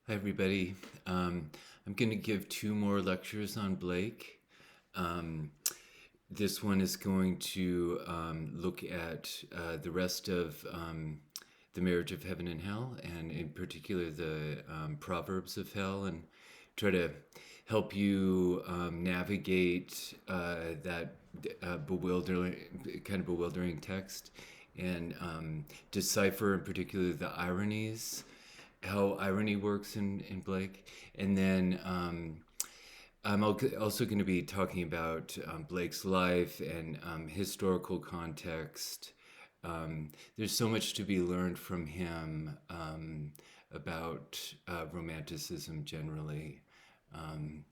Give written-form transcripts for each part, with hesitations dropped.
Hi, everybody. I'm going to give two more lectures on Blake. Um, this one is going to look at the rest of the marriage of heaven and hell, and in particular the proverbs of hell, and try to help you navigate that bewildering text and decipher, in particular, the ironies, how irony works in Blake. And then I'm also going to be talking about Blake's life and historical context. There's so much to be learned from him about romanticism generally. Um,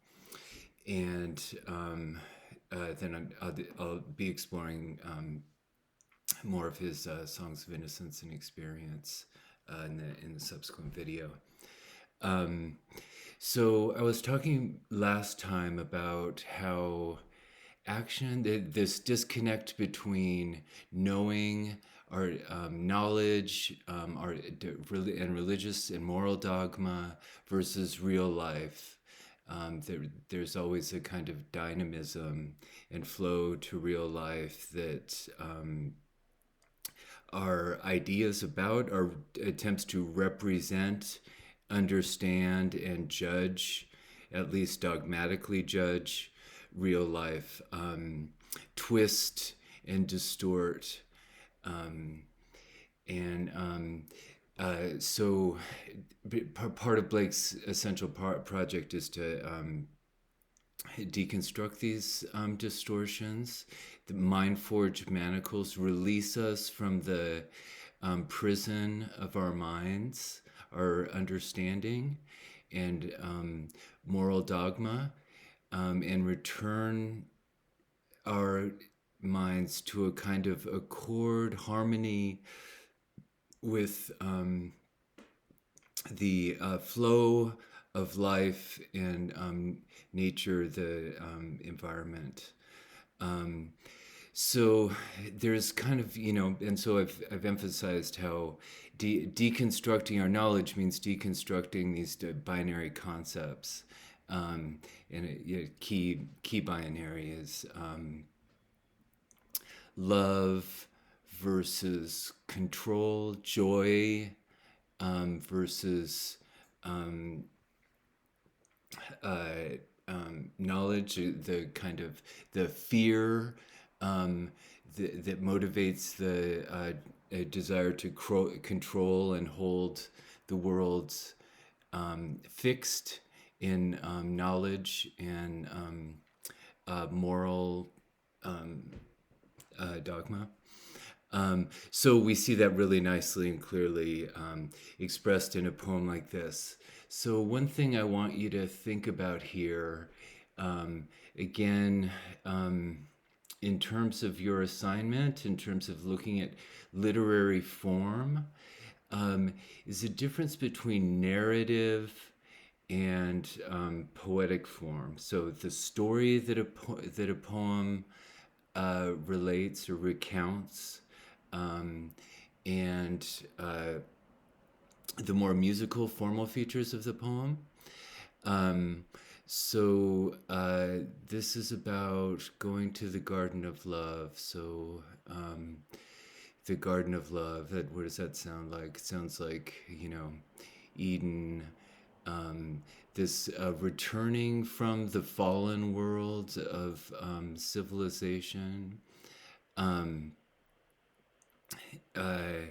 and then I'll be exploring more of his songs of innocence and experience in the subsequent video. Um, so I was talking last time about how this disconnect between knowing our knowledge, and religious and moral dogma versus real life. There's always a kind of dynamism and flow to real life that our ideas about, our attempts to represent, understand, and judge, at least dogmatically judge, real life, twist and distort. Um, and so part of Blake's essential project is to deconstruct these distortions. The mind forged manacles release us from the prison of our minds, our understanding, and moral dogma, and return our minds to a kind of accord, harmony with the flow of life and nature, the environment. Um, so there's kind of, and so I've emphasized how deconstructing our knowledge means deconstructing these binary concepts. And key binary is love versus control, joy versus um, uh, knowledge, the kind of the fear that motivates the a desire to control and hold the world fixed in knowledge and moral dogma. So we see that really nicely and clearly expressed in a poem like this. So one thing I want you to think about here, again, in terms of your assignment, in terms of looking at literary form, is the difference between narrative and poetic form. So the story that a poem relates or recounts, um, and the more musical, formal features of the poem. Um, so this is about going to the Garden of Love. So the Garden of Love. What does that sound like? It sounds like Eden. Um, this returning from the fallen world of civilization. Um, uh,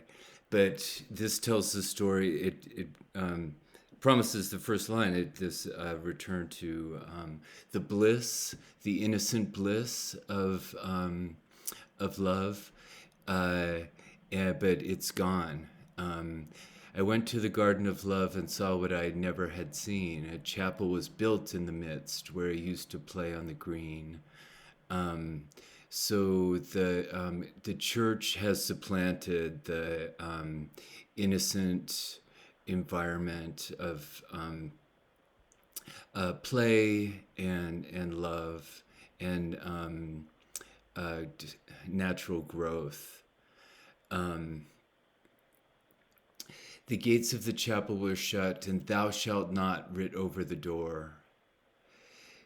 but this tells the story. It promises the first line. This return to the bliss, the innocent bliss of love, but it's gone. I went to the Garden of Love and saw what I never had seen. A chapel was built in the midst where I used to play on the green. Um, so the church has supplanted the innocent environment of play and love and natural growth. Um, The gates of the chapel were shut, and thou shalt not writ over the door.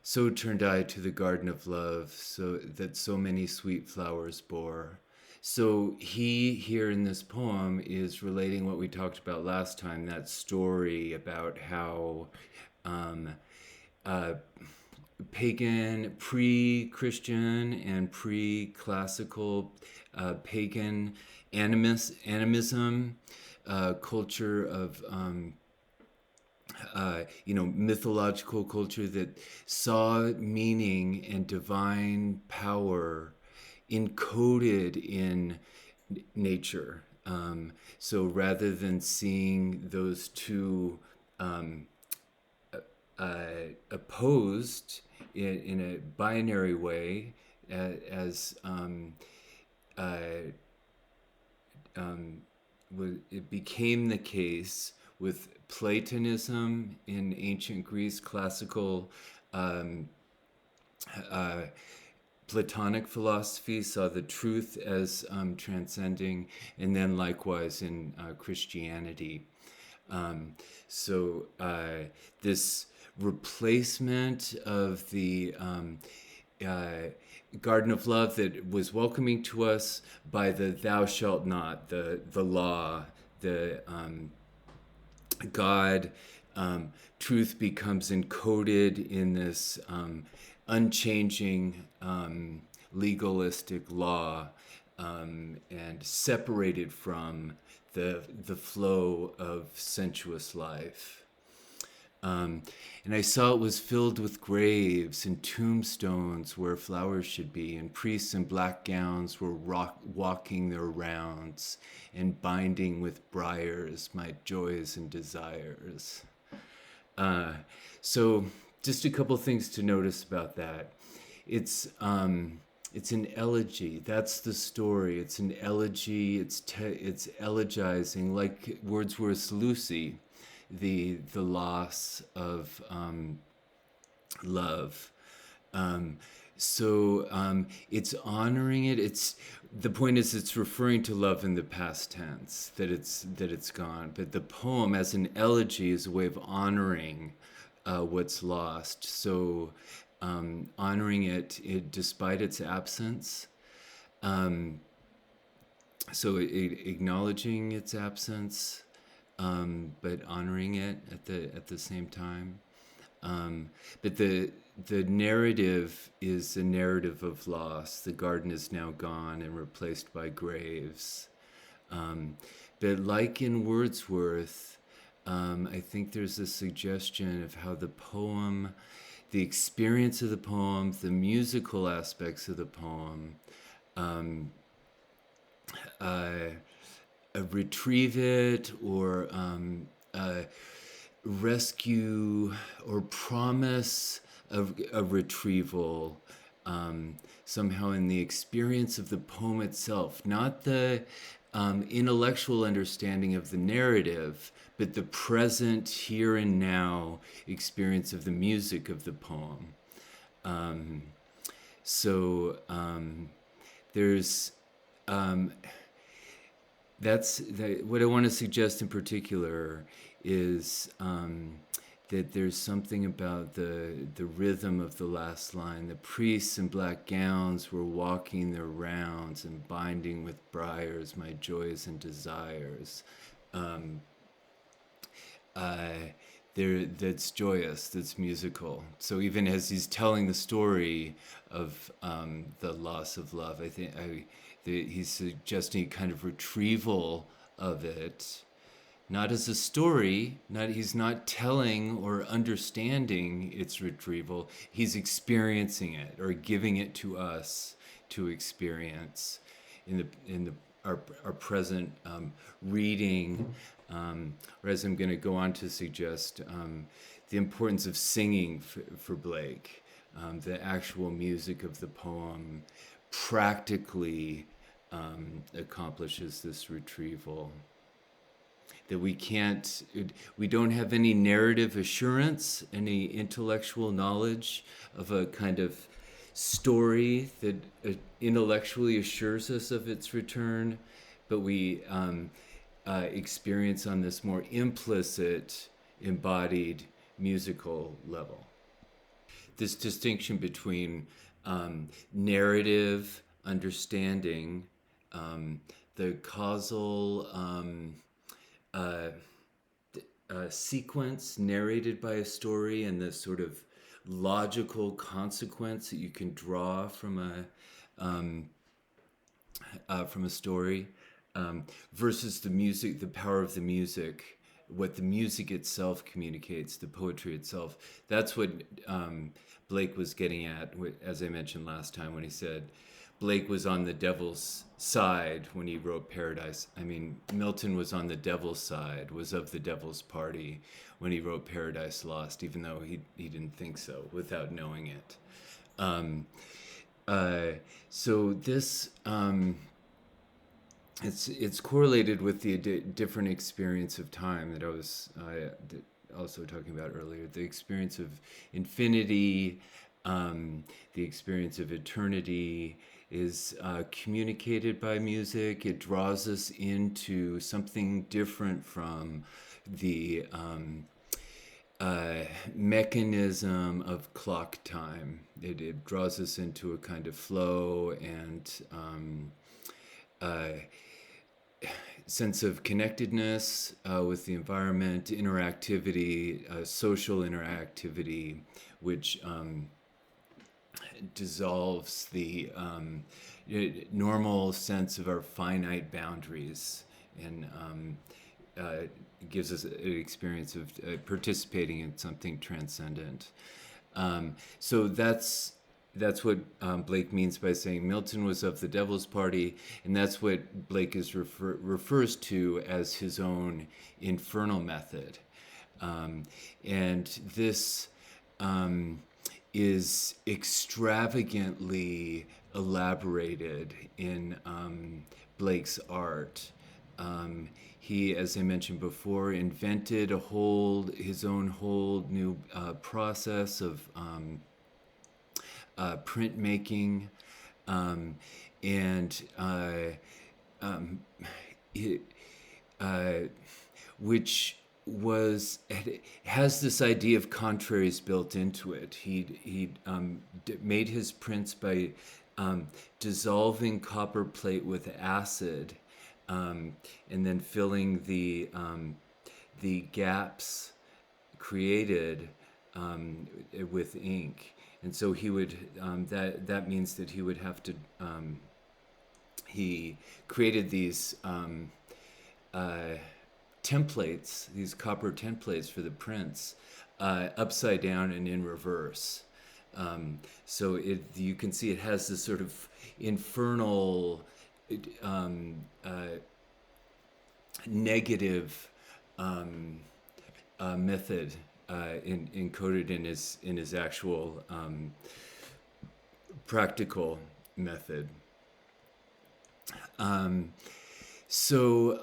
So turned I to the garden of love, so that so many sweet flowers bore. So he here in this poem is relating what we talked about last time, that story about how uh, pagan, pre-Christian and pre-classical pagan animism, culture of mythological culture that saw meaning and divine power encoded in nature. So rather than seeing those two opposed in a binary way, as it became the case with Platonism in ancient Greece, classical Platonic philosophy saw the truth as transcending, and then likewise in Christianity. So this replacement of the garden of love that was welcoming to us by the thou shalt not, the law, the God, truth becomes encoded in this unchanging legalistic law, and separated from the flow of sensuous life. And I saw it was filled with graves and tombstones where flowers should be, and priests in black gowns were walking their rounds and binding with briars my joys and desires. So just a couple things to notice about that. It's an elegy. That's the story. It's an elegy. It's elegizing, like Wordsworth's Lucy, the loss of love. It's honoring it. The point is, it's referring to love in the past tense, that it's gone. But the poem, as an elegy, is a way of honoring what's lost. So honoring it despite its absence. So acknowledging its absence, but honoring it at the same time. But the narrative is a narrative of loss. The garden is now gone and replaced by graves. But like in Wordsworth, I think there's a suggestion of how the poem, the experience of the poem, the musical aspects of the poem, retrieve it or rescue or promise a retrieval somehow in the experience of the poem itself, not the intellectual understanding of the narrative, but the present, here and now experience of the music of the poem. There's what I want to suggest in particular is that there's something about the rhythm of the last line. The priests in black gowns were walking their rounds and binding with briars my joys and desires. That's joyous, that's musical. So even as he's telling the story of the loss of love, I think he's suggesting a kind of retrieval of it, not as a story. He's not telling or understanding its retrieval. He's experiencing it or giving it to us to experience in our present reading. Or as I'm going to go on to suggest, the importance of singing for Blake, the actual music of the poem practically accomplishes this retrieval. That we don't have any narrative assurance, any intellectual knowledge of a kind of story that intellectually assures us of its return, but we experience on this more implicit, embodied musical level. This distinction between narrative understanding, the causal uh, sequence narrated by a story, and the sort of logical consequence that you can draw from a story, versus the music, the power of the music, what the music itself communicates, the poetry itself. That's what Blake was getting at, as I mentioned last time, when he said Blake was on the devil's side when he wrote Paradise. I mean, Milton was on the devil's side, was of the devil's party when he wrote Paradise Lost, even though he didn't think so without knowing it. Um, so this it's correlated with the different experience of time that I was also talking about earlier. The experience of infinity, the experience of eternity is communicated by music. It draws us into something different from the mechanism of clock time. It draws us into a kind of flow and sense of connectedness with the environment, interactivity, social interactivity, which dissolves the normal sense of our finite boundaries, and gives us an experience of participating in something transcendent. So that's what Blake means by saying Milton was of the devil's party, and that's what Blake refers to as his own infernal method. And this is extravagantly elaborated in Blake's art. He, as I mentioned before, invented his own whole new process of printmaking, and it, which has this idea of contraries built into it. He made his prints by dissolving copper plate with acid, and then filling the gaps created with ink. And so he would that means that he would have to he created these templates, these copper templates for the prints, upside down and in reverse. So you can see it has this sort of infernal negative method encoded in his actual practical method. So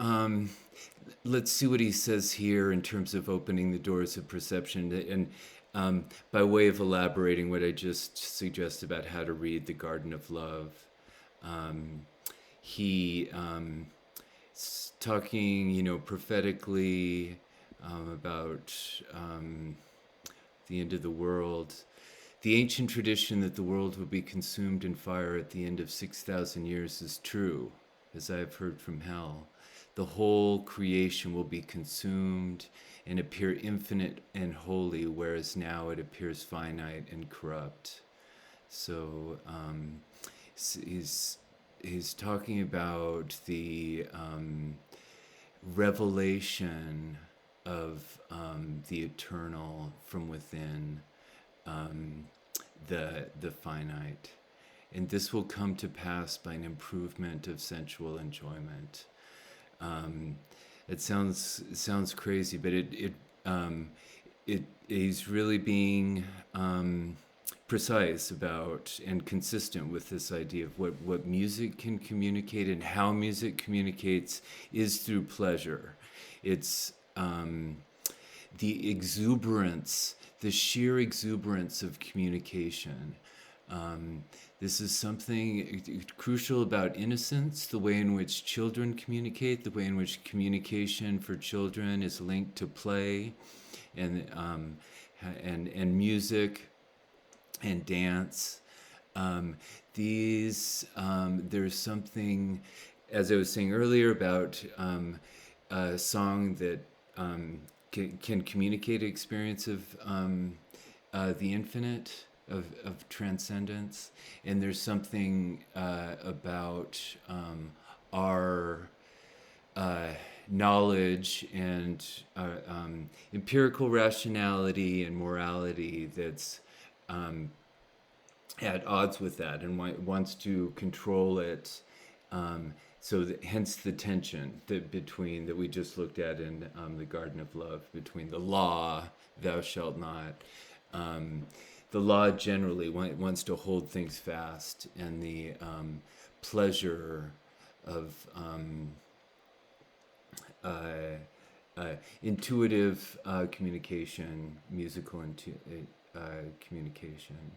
let's see what he says here in terms of opening the doors of perception, and by way of elaborating what I just suggested about how to read the Garden of Love. He talking, prophetically about the end of the world. The ancient tradition that the world will be consumed in fire at the end of 6,000 years is true, as I have heard from hell. The whole creation will be consumed and appear infinite and holy, whereas now it appears finite and corrupt. So he's talking about the revelation of the eternal from within the finite, and this will come to pass by an improvement of sensual enjoyment. It sounds crazy, but he's really being precise about and consistent with this idea of what music can communicate, and how music communicates is through pleasure. It's the exuberance, the sheer exuberance of communication, This is something crucial about innocence, the way in which children communicate, the way in which communication for children is linked to play and, and music and dance. There's something, as I was saying earlier, about a song that can communicate an experience of the infinite, of transcendence. And there's something about our knowledge and empirical rationality and morality that's at odds with that and wants to control it. Hence the tension that we just looked at in the Garden of Love, between the law, thou shalt not. The law generally wants to hold things fast, and the pleasure of intuitive communication, musical communication.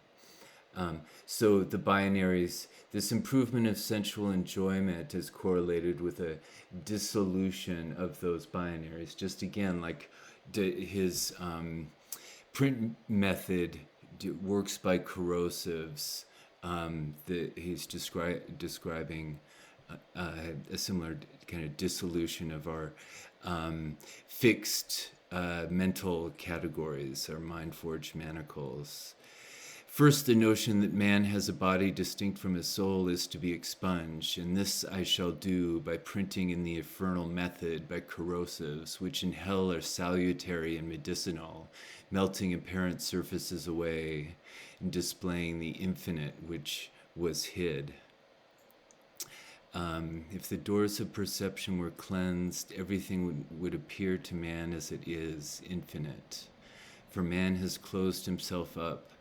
So the binaries, this improvement of sensual enjoyment is correlated with a dissolution of those binaries. Just again, like his print method works by corrosives. He's describing a similar kind of dissolution of our fixed mental categories, our mind-forged manacles. First, the notion that man has a body distinct from his soul is to be expunged, and this I shall do by printing in the infernal method by corrosives, which in hell are salutary and medicinal, melting apparent surfaces away and displaying the infinite which was hid. If the doors of perception were cleansed, everything would appear to man as it is, infinite. For man has closed himself up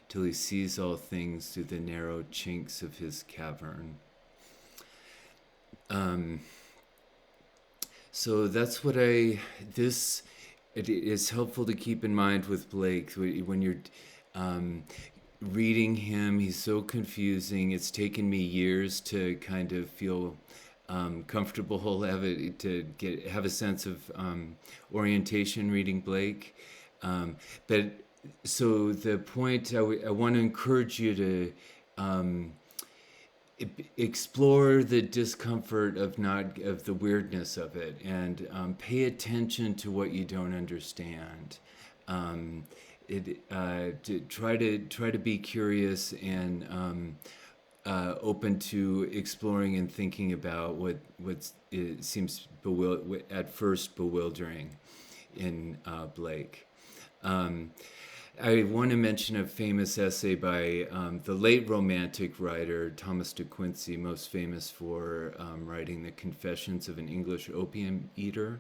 till he sees all things through the narrow chinks of his cavern. So that's what it is helpful to keep in mind with Blake when you're reading him. He's so confusing. It's taken me years to kind of feel comfortable, have a sense of orientation reading Blake. But so the point I want to encourage you to explore the discomfort of the weirdness of it, and pay attention to what you don't understand. To try to be curious and open to exploring and thinking about what it seems at first bewildering in Blake. I want to mention a famous essay by the late Romantic writer Thomas de Quincey, most famous for writing the Confessions of an English Opium Eater.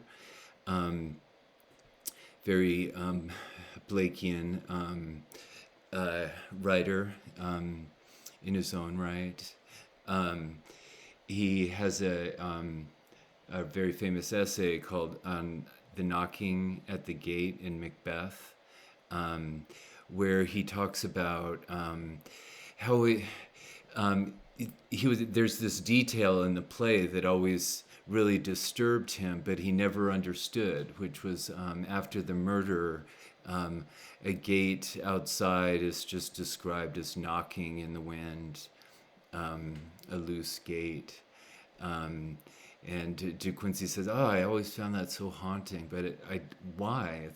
Very Blakean writer in his own right. He has a very famous essay called "On the Knocking at the Gate" in Macbeth, where he talks about how there's this detail in the play that always really disturbed him, but he never understood, which was after the murder, a gate outside is just described as knocking in the wind, a loose gate. And De Quincey says, "Oh, I always found that so haunting, but why?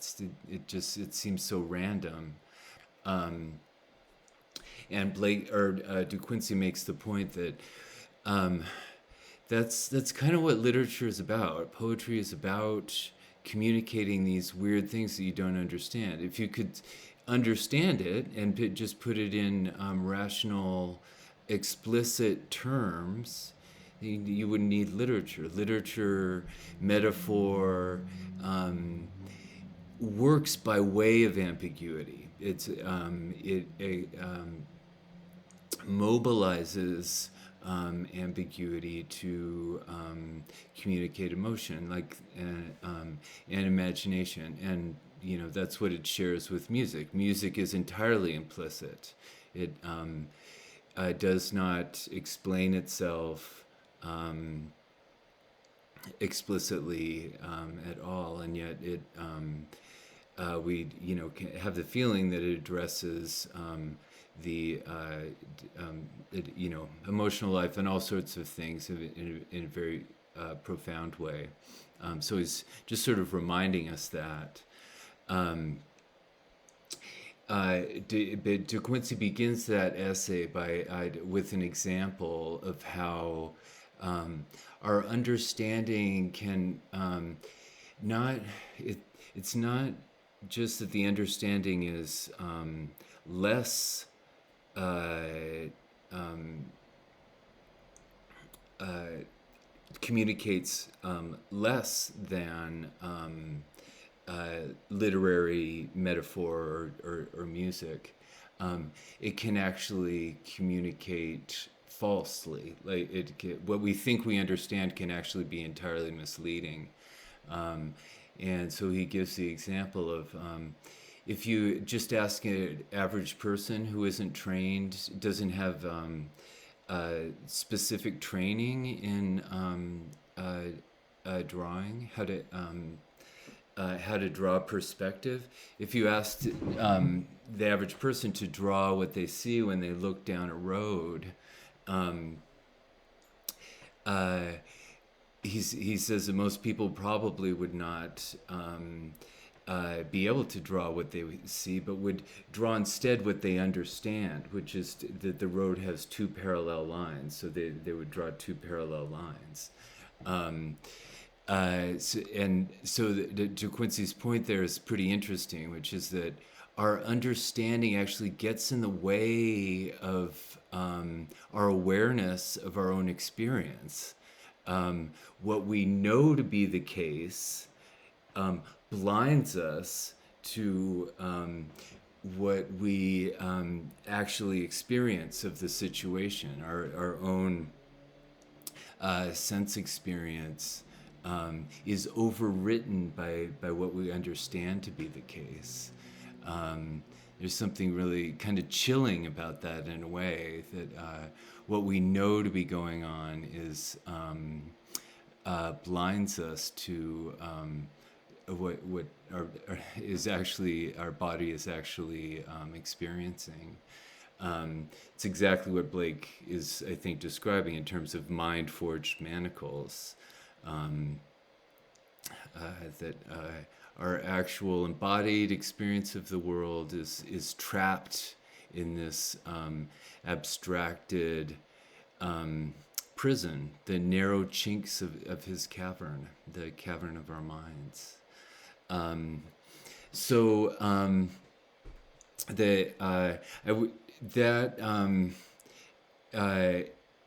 It seems so random." And De Quincey makes the point that that's kind of what literature is about. Poetry is about communicating these weird things that you don't understand. If you could understand it and just put it in rational, explicit terms, you wouldn't need literature. Literature, metaphor, works by way of ambiguity. It mobilizes ambiguity to communicate emotion, and imagination, and that's what it shares with music. Music is entirely implicit. does not explain itself explicitly at all, and yet we have the feeling that it addresses the emotional life and all sorts of things in a very profound way. So he's just sort of reminding us that. De Quincey begins that essay with an example of how our understanding can not it's not just that the understanding is less communicates less than literary metaphor or music. It can actually communicate falsely. What we think we understand can actually be entirely misleading. And so he gives the example of if you just ask an average person who isn't trained, doesn't have specific training in drawing, how to draw perspective. If you asked the average person to draw what they see when they look down a road, he says that most people probably would not be able to draw what they see, but would draw instead what they understand, which is that the road has two parallel lines. So they would draw two parallel lines. So De Quincey's point there is pretty interesting, which is that our understanding actually gets in the way of our awareness of our own experience. What we know to be the case blinds us to what we actually experience of the situation, our own sense experience is overwritten by what we understand to be the case. There's something really kind of chilling about that in a way, that what we know to be going on is blinds us to what is actually our body is actually experiencing. It's exactly what Blake is, I think, describing in terms of mind-forged manacles. That our actual embodied experience of the world is trapped in this abstracted prison, the narrow chinks of his cavern, the cavern of our minds.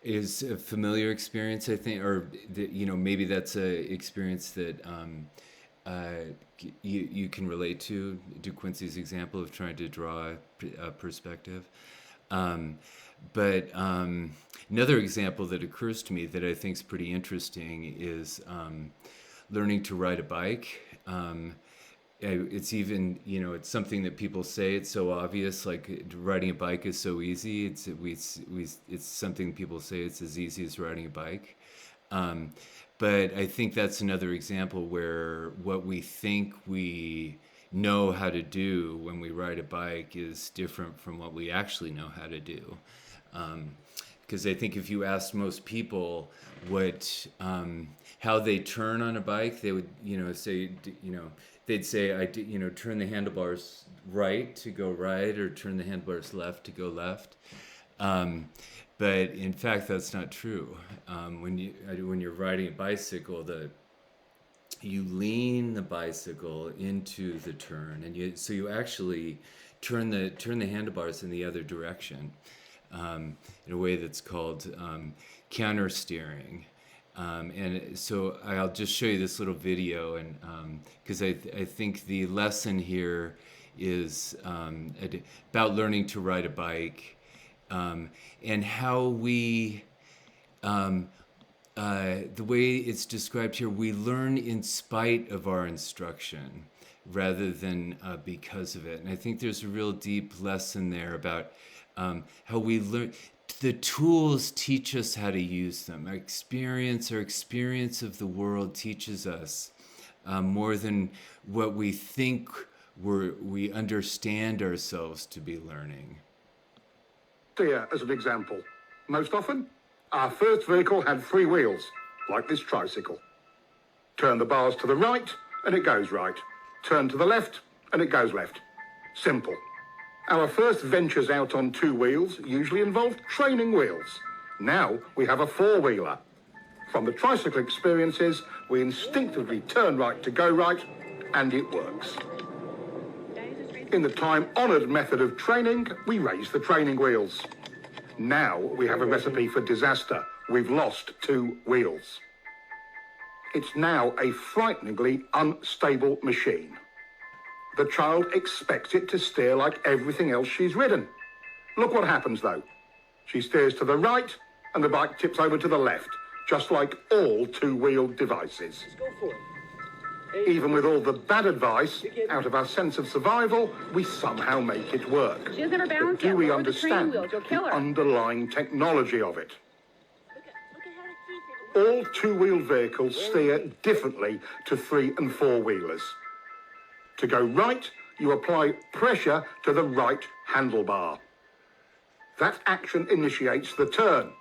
Is a familiar experience, I think, or maybe that's a experience that you can relate to. De Quincey's example of trying to draw a perspective. But another example that occurs to me that I think is pretty interesting is learning to ride a bike. It's even, it's something that people say it's so obvious, like riding a bike is so easy. It's something people say it's as easy as riding a bike. But I think that's another example where what we think we know how to do when we ride a bike is different from what we actually know how to do. Because I think if you asked most people how they turn on a bike, they would, say, they'd say, turn the handlebars right to go right, or turn the handlebars left to go left. But in fact, that's not true. When you're riding a bicycle, you lean the bicycle into the turn, and so you actually turn the handlebars in the other direction, in a way that's called counter steering. And so I'll just show you this little video, and because I think the lesson here is about learning to ride a bike, and how we, the way it's described here, we learn in spite of our instruction rather than because of it. And I think there's a real deep lesson there about how we learn. the tools teach us how to use them. Our experience of the world teaches us more than what we think we understand ourselves to be learning. Here as an example. Most often, our first vehicle had 3 wheels, like this tricycle. Turn the bars to the right, and it goes right. Turn to the left, and it goes left. Simple. Our first ventures out on 2 wheels usually involved training wheels. Now we have a 4-wheeler. From the tricycle experiences, we instinctively turn right to go right, and it works. In the time-honoured method of training, we raise the training wheels. Now we have a recipe for disaster. We've lost 2 wheels. It's now a frighteningly unstable machine. The child expects it to steer like everything else she's ridden. Look what happens, though. She steers to the right, and the bike tips over to the left, just like all 2-wheeled devices. Go for it. Even with all the bad advice, out of our sense of survival, we somehow make it work. She doesn't have her balance But do yet. we Lower the training understand wheels. You'll kill the her. underlying technology of it? Look at how to keep it. All 2-wheeled vehicles steer differently to 3- and 4-wheelers. To go right, you apply pressure to the right handlebar. That action initiates the turn.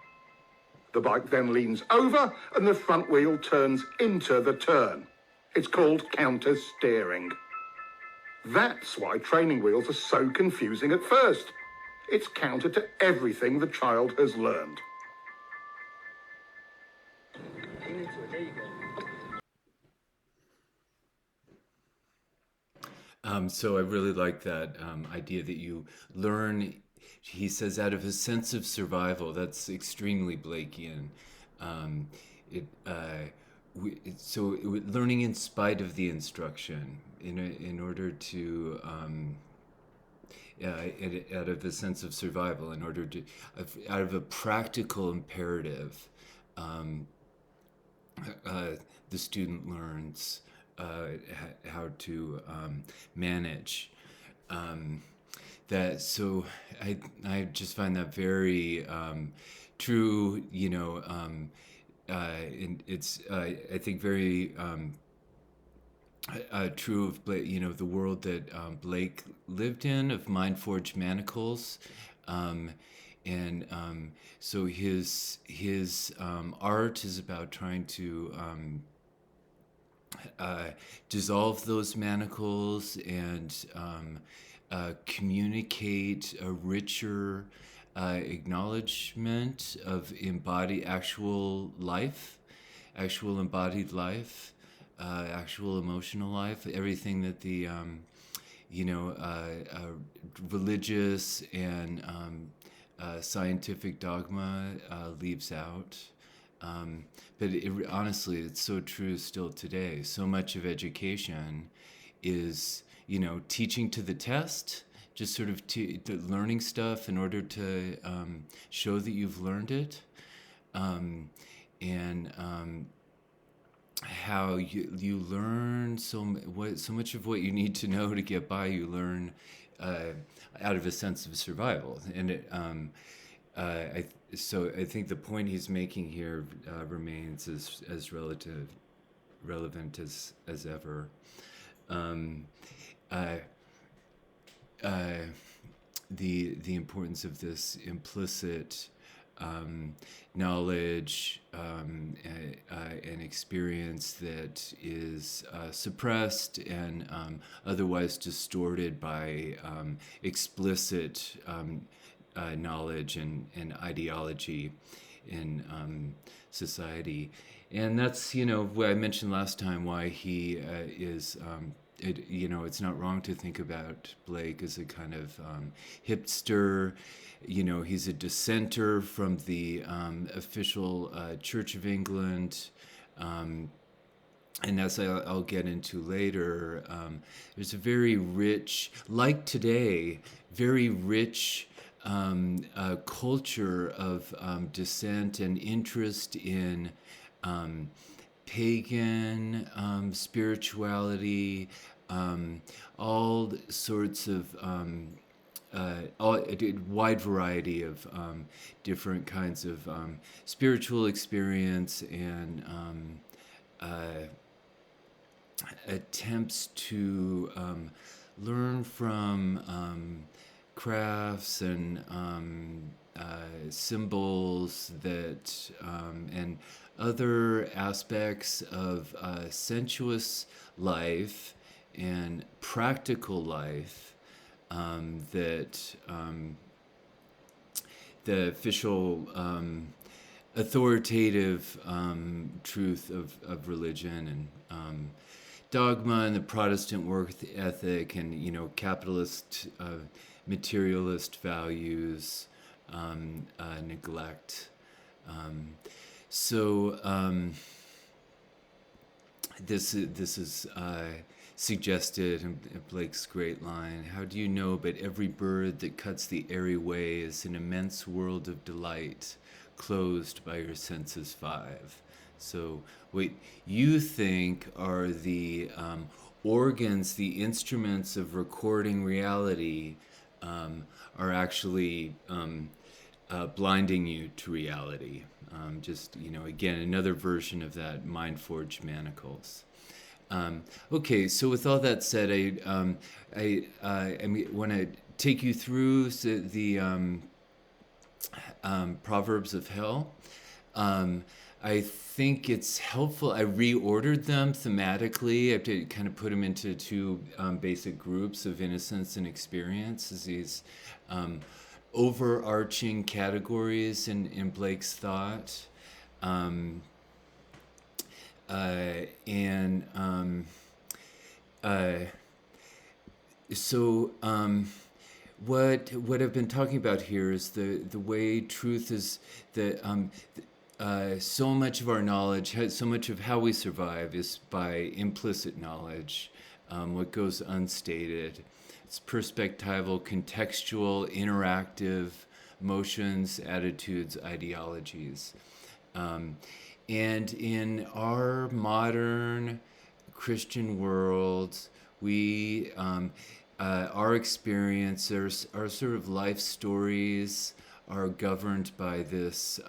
The bike then leans over and the front wheel turns into the turn. It's called counter-steering. That's why training wheels are so confusing at first. It's counter to everything the child has learned. Lean into it. There you go. So I really like that idea that you learn, he says, out of a sense of survival. That's extremely Blakean. Learning in spite of the instruction in order to, out of a sense of survival, in order to, out of a practical imperative, the student learns how to manage that. So I just find that very true. And it's I think very true of Blake, the world that Blake lived in, of Mind Forged Manacles. So his art is about trying to dissolve those manacles and communicate a richer acknowledgement of actual life, actual embodied life, actual emotional life, everything that the religious and scientific dogma leaves out. But honestly, it's so true still today. So much of education is, teaching to the test, just sort of learning stuff in order to show that you've learned it, and how you learn so much of what you need to know to get by. You learn out of a sense of survival, and I think the point he's making here remains as relevant as ever. The importance of this implicit knowledge and experience that is suppressed and otherwise distorted by explicit knowledge and ideology in society. And that's, what I mentioned last time, why he is... it's not wrong to think about Blake as a kind of hipster. He's a dissenter from the official Church of England. And as I'll get into later, there's a very rich, like today, very rich culture of dissent and interest in pagan spirituality, all sorts of a wide variety of different kinds of spiritual experience and attempts to learn from crafts and symbols that and other aspects of sensuous life and practical life that the official authoritative truth of religion and dogma and the Protestant work ethic and capitalist materialist values neglect. This is suggested in Blake's great line, "How do you know but every bird that cuts the airy way is an immense world of delight closed by your senses five?" So what you think are the organs, the instruments of recording reality are actually blinding you to reality. Again, another version of that mind-forged manacles. Okay, so with all that said, I want to take you through the Proverbs of Hell. I think it's helpful. I reordered them thematically. I have to kind of put them into two basic groups of innocence and experience as these overarching categories in Blake's thought. What I've been talking about here is the way truth is so much of our knowledge, so much of how we survive is by implicit knowledge, what goes unstated. It's perspectival, contextual, interactive motions, attitudes, ideologies. And in our modern Christian world, we our experiences, our sort of life stories are governed by this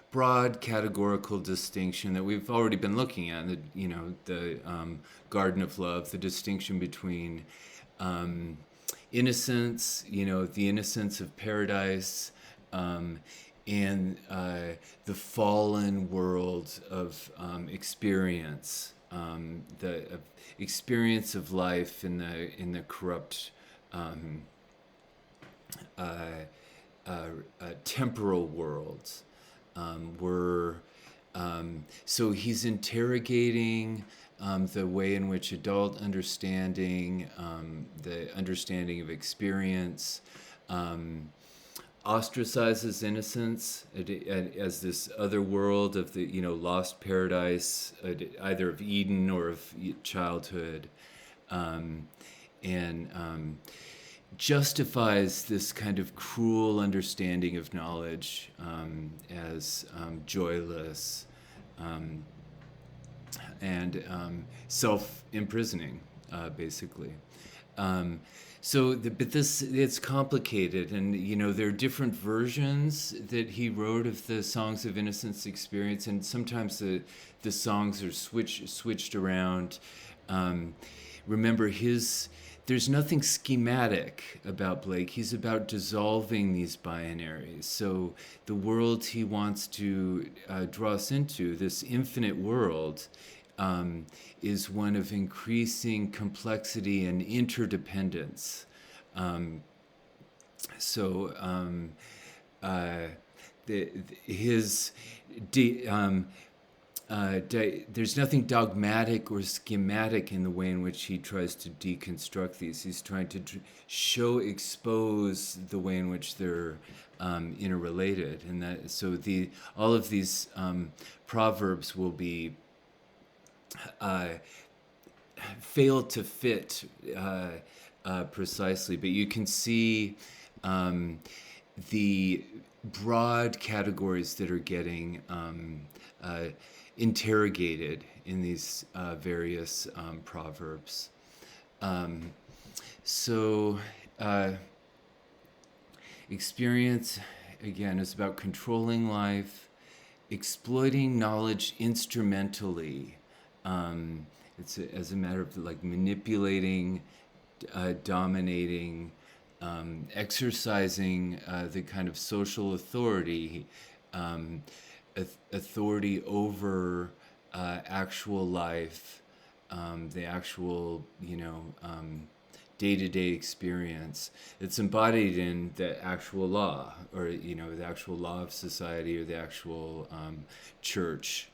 broad categorical distinction that we've already been looking at. The Garden of Love, the distinction between innocence, the innocence of paradise, and the fallen world of experience, the experience of life in the corrupt temporal world. So he's interrogating the way in which adult understanding, the understanding of experience, ostracizes innocence as this other world of the lost paradise, either of Eden or of childhood, and justifies this kind of cruel understanding of knowledge as joyless and self-imprisoning, basically. But it's complicated, and there are different versions that he wrote of the Songs of Innocence experience, and sometimes the songs are switched around. Remember, there's nothing schematic about Blake. He's about dissolving these binaries. So the world he wants to draw us into, this infinite world, is one of increasing complexity and interdependence. There's nothing dogmatic or schematic in the way in which he tries to deconstruct these. He's trying to expose the way in which they're interrelated, and all of these proverbs will be fail to fit precisely, but you can see the broad categories that are getting interrogated in these various proverbs. So uh, experience, again, is about controlling life, exploiting knowledge instrumentally. As a matter of like manipulating, dominating, exercising the kind of social authority, um, authority over actual life, the actual, day-to-day experience. It's embodied in the actual law, or the actual law of society, or the actual church.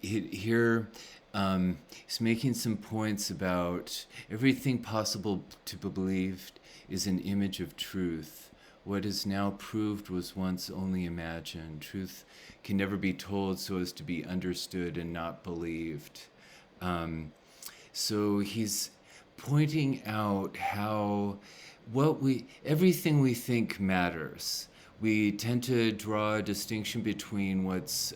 Here, he's making some points about everything possible to be believed is an image of truth. What is now proved was once only imagined. Truth can never be told so as to be understood and not believed. So he's pointing out how everything we think matters. We tend to draw a distinction between what's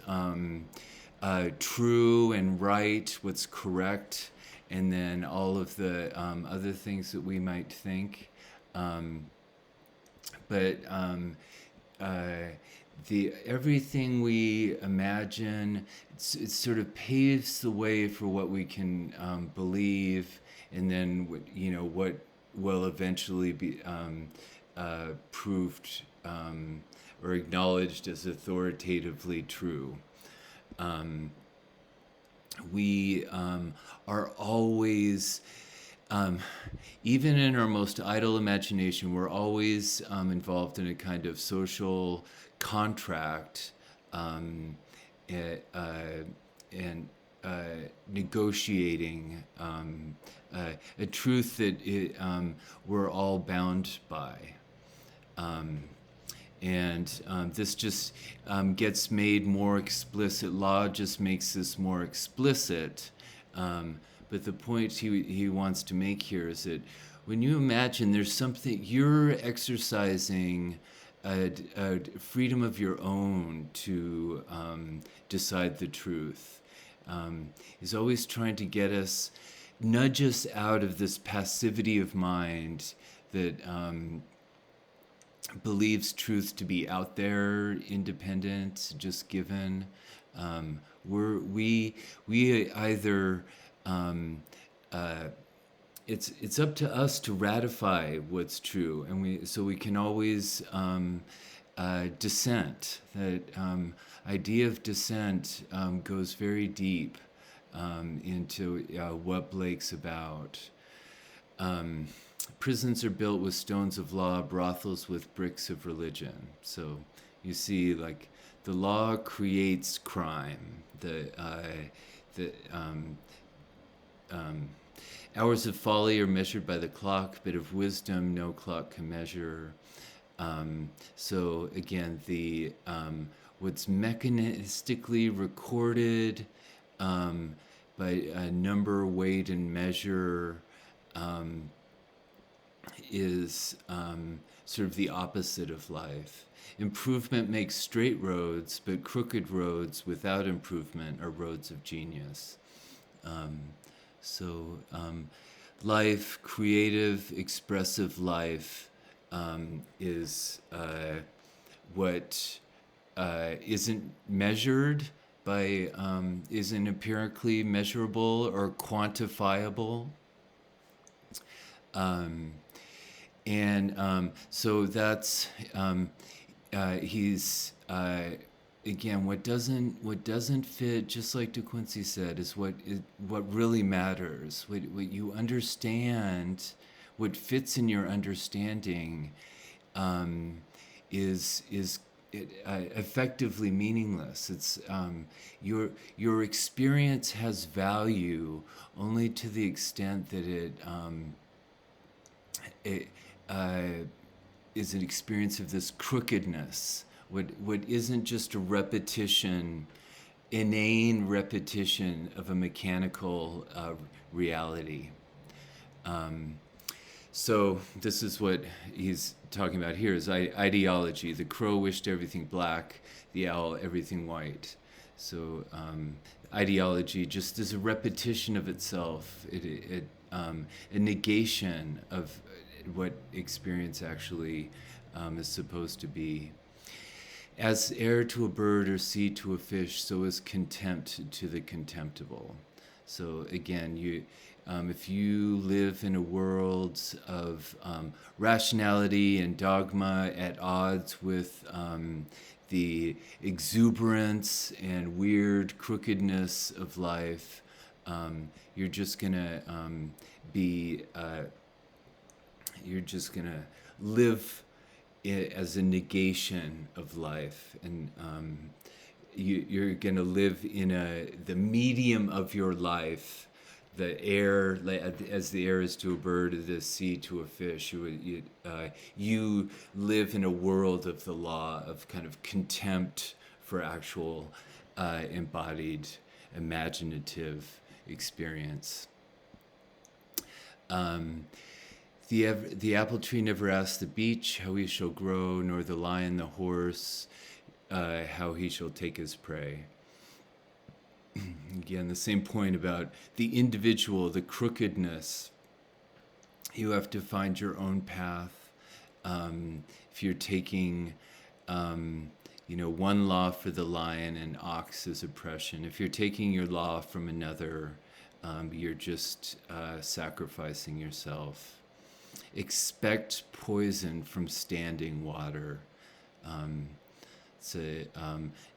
true and right, what's correct, and then all of the other things that we might think. But the everything we imagine, it sort of paves the way for what we can believe, and then what will eventually be proved or acknowledged as authoritatively true. We are always, even in our most idle imagination, we're always involved in a kind of social contract and negotiating a truth that we're all bound by. This just gets made more explicit. Law just makes this more explicit. But the point he wants to make here is that when you imagine there's something, you're exercising a freedom of your own to decide the truth. He's always trying to get us, nudge us out of this passivity of mind that believes truth to be out there, independent, just given. We either it's up to us to ratify what's true, and we can always dissent. That idea of dissent goes very deep into what Blake's about. Prisons are built with stones of law, brothels with bricks of religion. So you see, like, the law creates crime. The hours of folly are measured by the clock, but of wisdom no clock can measure. So again, the what's mechanistically recorded by a number, weight, and measure is sort of the opposite of life. Improvement makes straight roads, but crooked roads without improvement are roads of genius. Life, creative, expressive life, is what isn't measured by, isn't empirically measurable or quantifiable. So that's he's again, what doesn't fit, just like De Quincey said, is what really matters. What you understand, what fits in your understanding, is effectively meaningless. It's your experience has value only to the extent that it is an experience of this crookedness. What isn't just a repetition, inane repetition of a mechanical reality. So this is what he's talking about here, is ideology. The crow wished everything black, the owl everything white. So ideology just as a repetition of itself, a negation of what experience actually is supposed to be. As air to a bird or sea to a fish, so is contempt to the contemptible. So again, if you live in a world of rationality and dogma at odds with the exuberance and weird crookedness of life, you're just gonna you're just gonna live as a negation of life, and you're gonna live in the medium of your life, the air, as the air is to a bird, the sea to a fish. You live in a world of the law of kind of contempt for actual embodied imaginative experience. The apple tree never asks the beech how he shall grow, nor the lion the horse how he shall take his prey. Again, the same point about the individual, the crookedness. You have to find your own path. If you're taking, one law for the lion and ox as oppression, if you're taking your law from another, you're just sacrificing yourself. Expect poison from standing water. It's a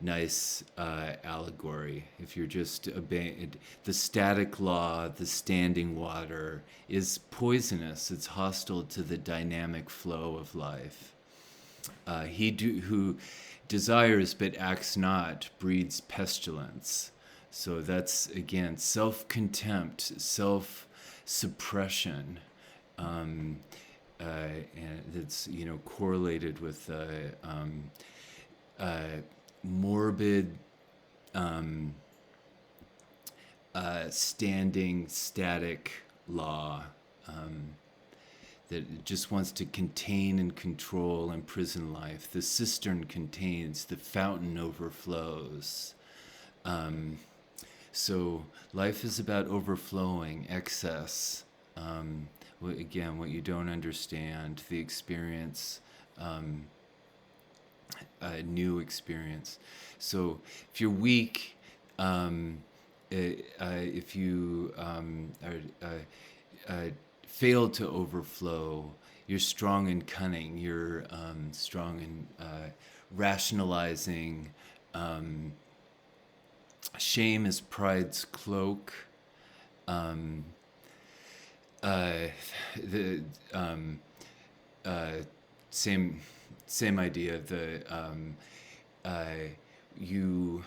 nice allegory. If you're just the static law, the standing water is poisonous. It's hostile to the dynamic flow of life. Who desires but acts not breeds pestilence. So that's, again, self-contempt, self-suppression. And it's correlated with morbid standing static law that just wants to contain and control and imprison life. The cistern contains, the fountain overflows. So life is about overflowing, excess. Again, what you don't understand, the experience, a new experience. So if you're weak, if you fail to overflow, you're strong and cunning, you're strong in rationalizing. Shame is pride's cloak. Same idea. You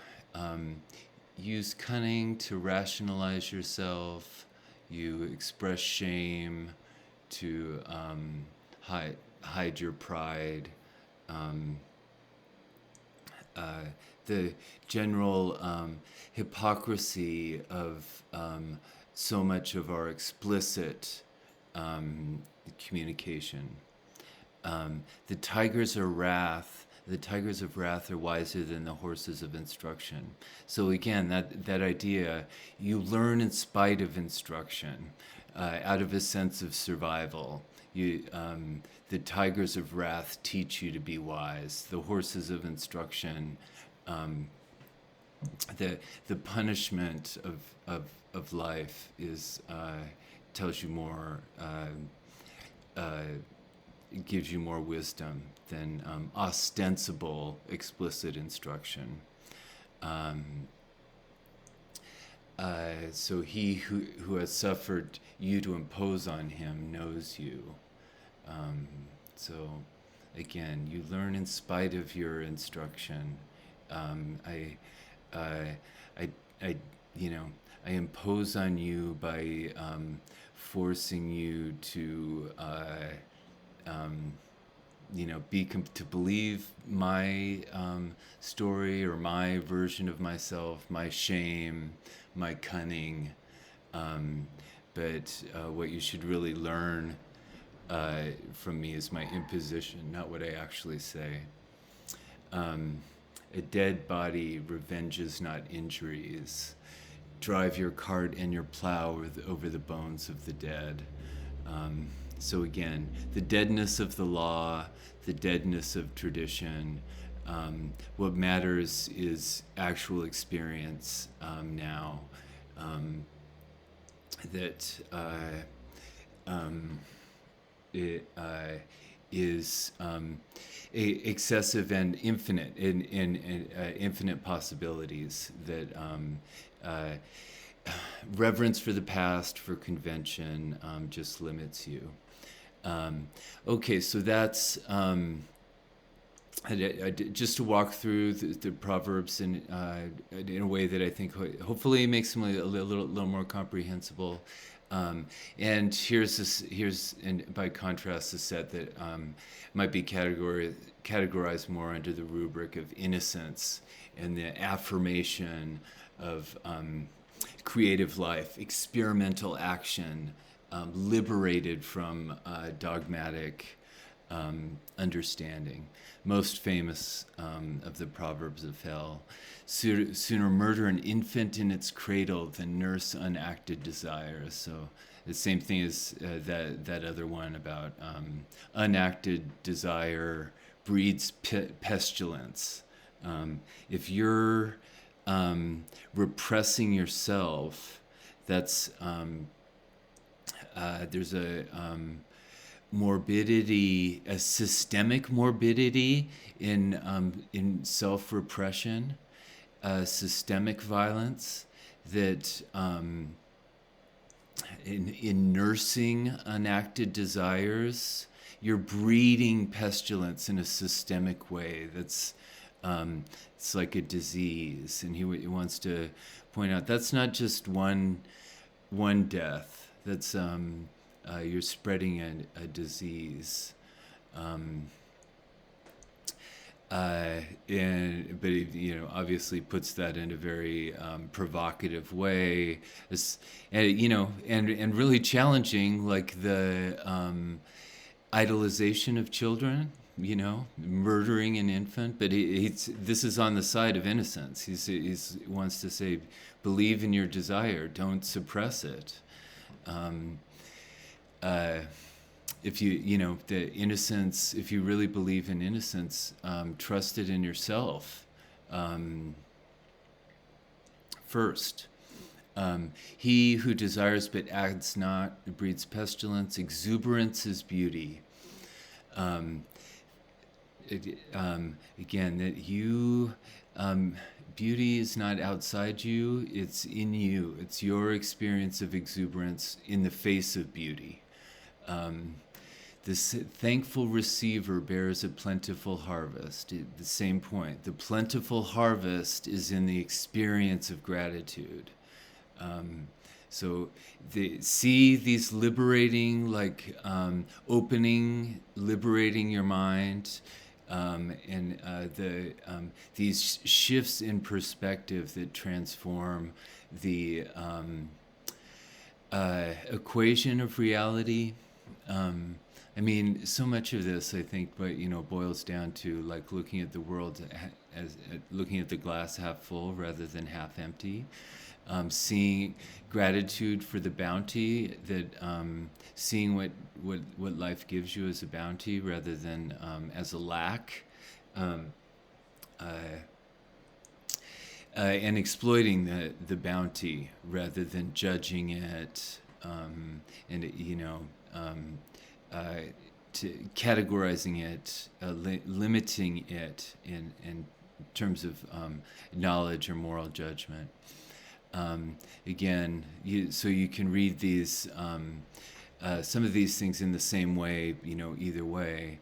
use cunning to rationalize yourself. You express shame to hide your pride. The general hypocrisy of so much of our explicit communication. The tigers of wrath are wiser than the horses of instruction. So again, that idea, you learn in spite of instruction, out of a sense of survival. The tigers of wrath teach you to be wise. The horses of instruction, the punishment of life tells you more, it gives you more wisdom than ostensible explicit instruction. So he who has suffered you to impose on him knows you. So again, you learn in spite of your instruction. I impose on you by forcing you to to believe my story or my version of myself, my shame, my cunning. But what you should really learn from me is my imposition, not what I actually say. A dead body revenges not injuries. drive your cart and your plow over the bones of the dead. So again, the deadness of the law, the deadness of tradition. What matters is actual experience now. That it is excessive and infinite in infinite possibilities. That reverence for the past, for convention, just limits you. Okay, so that's just to walk through the Proverbs in a way that I think hopefully makes them a little more comprehensible. And here's and by contrast a set that might be categorized more under the rubric of innocence and the affirmation of creative life, experimental action, liberated from dogmatic understanding. Most famous of the Proverbs of hell: sooner murder an infant in its cradle than nurse unacted desires. So the same thing as that other one about unacted desire breeds pestilence. If you're repressing yourself, that's there's a morbidity, a systemic morbidity in self-repression, systemic violence that in nursing unacted desires, you're breeding pestilence in a systemic way. That's it's like a disease, and he wants to point out that's not just one death. That's you're spreading a disease. But he, obviously puts that in a very provocative way, and really challenging, like the idolization of children. Murdering an infant, but this is on the side of innocence. He wants to say, believe in your desire, don't suppress it. If the innocence, if you really believe in innocence, trust it in yourself first. He who desires but acts not breeds pestilence. Exuberance is beauty. Again, that you, beauty is not outside you, it's in you. It's your experience of exuberance in the face of beauty. This thankful receiver bears a plentiful harvest. The same point. The plentiful harvest is in the experience of gratitude. So see these liberating, liberating your mind, and these shifts in perspective that transform the equation of reality. So much of this, I think, boils down to looking at the world as looking at the glass half full rather than half empty. Seeing gratitude for the bounty that seeing what life gives you as a bounty rather than as a lack, and exploiting the bounty rather than judging it, to categorizing it, limiting it in terms of knowledge or moral judgment. Again, so you can read these some of these things in the same way, either way,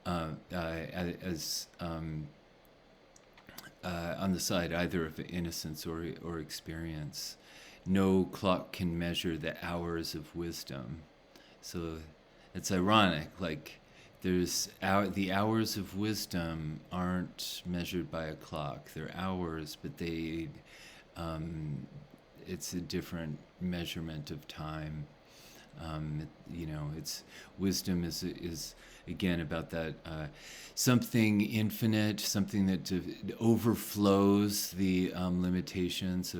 as on the side either of innocence or experience. No clock can measure the hours of wisdom. So it's ironic, the hours of wisdom aren't measured by a clock. They're hours, but it's a different measurement of time. It's wisdom is again about that something infinite, something that overflows the limitations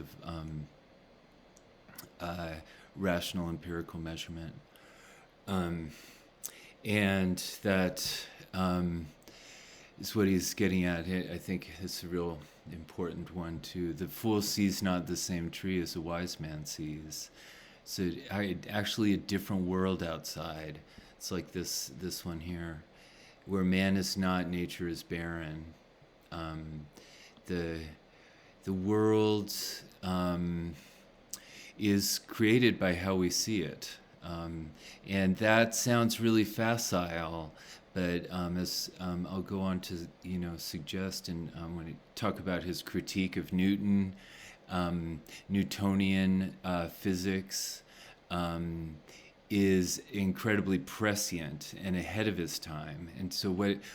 rational empirical measurement. And that is what he's getting at. I think it's a real important one too. The fool sees not the same tree as a wise man sees. So actually a different world outside. It's like this one here, where man is not, nature is barren. The world is created by how we see it. And that sounds really facile, but as I'll go on to suggest, and when I talk about his critique of Newton, Newtonian physics is incredibly prescient and ahead of his time. And so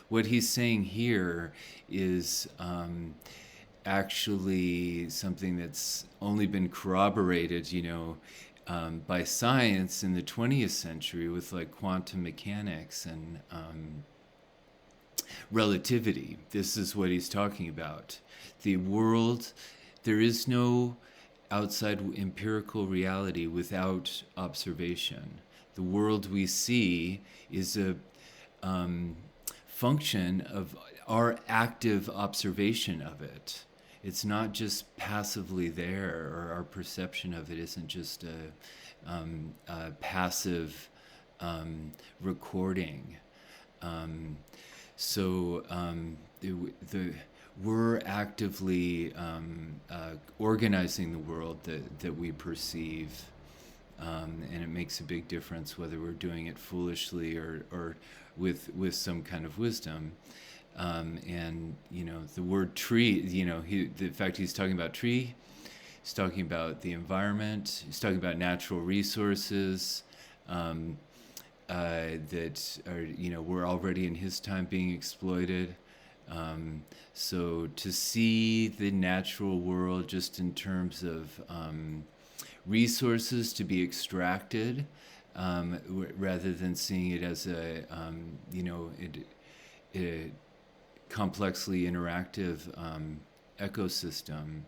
what he's saying here is actually something that's only been corroborated, by science in the 20th century with like quantum mechanics and relativity. This is what he's talking about. The world, there is no outside empirical reality without observation. The world we see is a function of our active observation of it. It's not just passively there, or our perception of it isn't just a passive recording. We're actively organizing the world that we perceive, and it makes a big difference whether we're doing it foolishly or with some kind of wisdom. And the word tree, the fact he's talking about tree, he's talking about the environment, he's talking about natural resources that are we're already in his time being exploited. So to see the natural world just in terms of resources to be extracted, rather than seeing it as a complexly interactive ecosystem,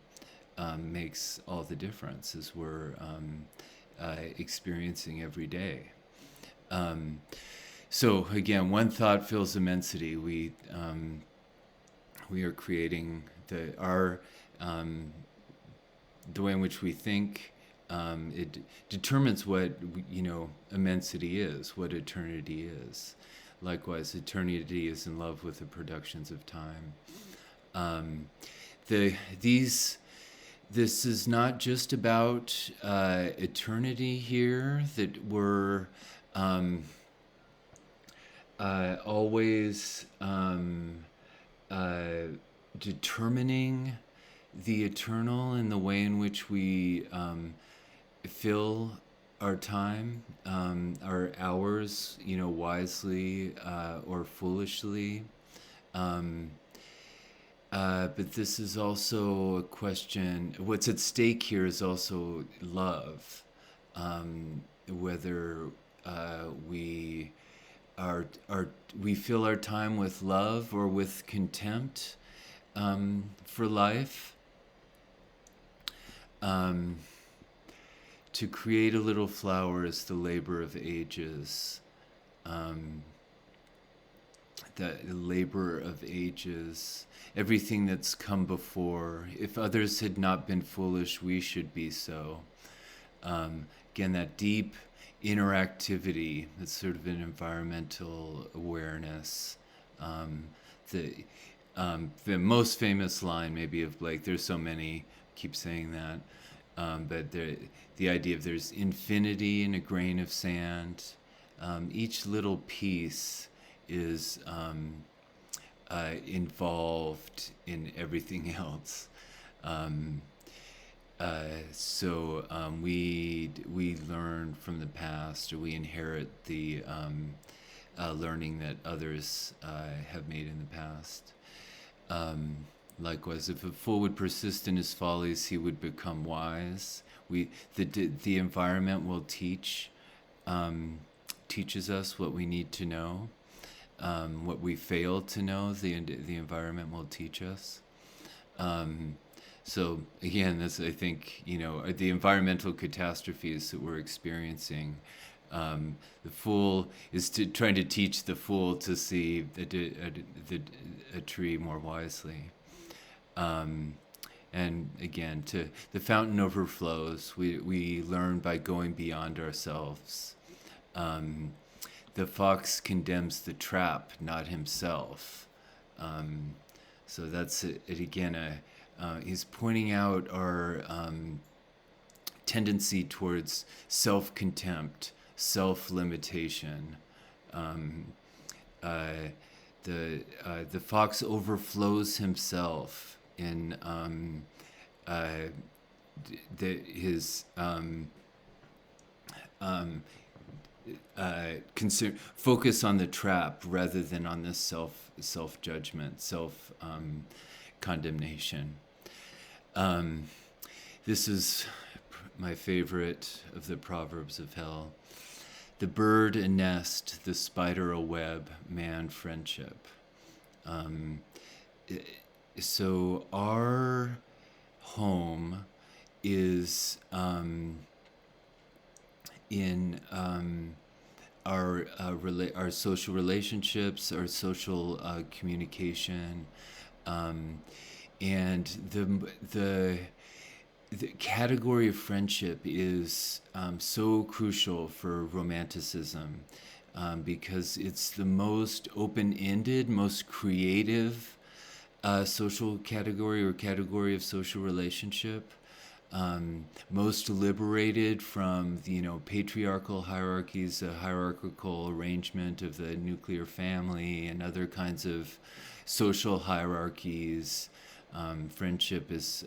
makes all the difference, as we're experiencing every day. So again, one thought fills immensity. We are creating the way in which we think. It determines what immensity is, what eternity is. Likewise, eternity is in love with the productions of time. This is not just about eternity here, that we're always determining the eternal in the way in which we fill our time, our hours, wisely or foolishly. But this is also a question, what's at stake here is also love. Whether we fill our time with love or with contempt for life. To create a little flower is the labor of ages. The labor of ages, everything that's come before. If others had not been foolish, we should be so. Again, that deep interactivity, that's sort of an environmental awareness. The most famous line maybe of Blake, there's so many, keep saying that, but the idea of there's infinity in a grain of sand. Each little piece is involved in everything else. So we learn from the past, or we inherit the learning that others have made in the past. Likewise, if a fool would persist in his follies, he would become wise. The environment will teaches us what we need to know. What we fail to know, the environment will teach us. So again, that's, I think, the environmental catastrophes that we're experiencing. The fool is trying to teach the fool to see a tree more wisely. And again, to the fountain overflows. We learn by going beyond ourselves. The fox condemns the trap, not himself. So that's it again. He's pointing out our tendency towards self-contempt, self-limitation. The fox overflows himself in his focus on the trap rather than on this self judgment, self condemnation. This is my favorite of the Proverbs of Hell. The bird a nest, the spider a web, man friendship. So our home is in our social relationships, our social communication, and the category of friendship is so crucial for romanticism because it's the most open-ended, most creative social category or category of social relationship, most liberated from patriarchal hierarchies, the hierarchical arrangement of the nuclear family and other kinds of social hierarchies. Friendship is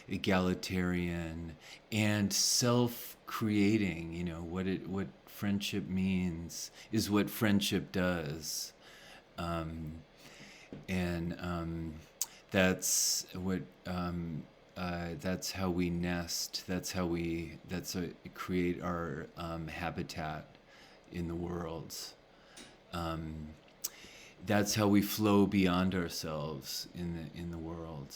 egalitarian and self-creating. What friendship means is what friendship does, and that's what that's how we nest. That's how we create our habitat in the world. That's how we flow beyond ourselves in the world.